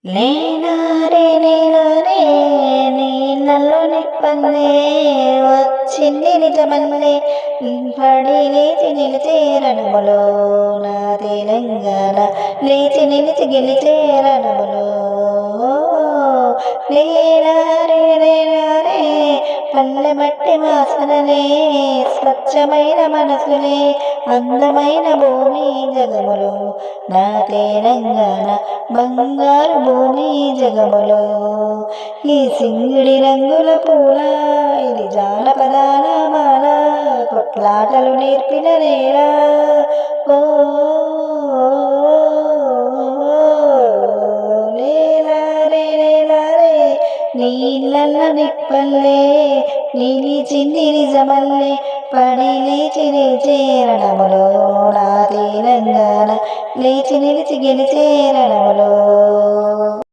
నేనారే నేనారే నీళ్ళల్లో నిప్పల్లే వచ్చింది నిజమల్లే పడి లేచి నిలిచే రణములో నా తెలంగాణ లేచి నిలిచి గెలిచే రణములో నేనారే నేనారే పల్లె మట్టి వాసనలే స్వచ్ఛమైన మనసులే అందమైన భూమి జగములో నా తెలంగాణ బంగారు భూమి జగములో ఈ సింగిడి రంగుల పూల ఇది జానపదాల మాల కొట్లాటలు నేర్పిన నేల ఓ నేలారే నేలారే నీళ్ళల్ల నిప్పల్లే నిలిచింది నిజమల్లే పడి లేచి నిలిచే రణములో నా తెలంగాణ లేచి నిలిచి గెలిచే రణములో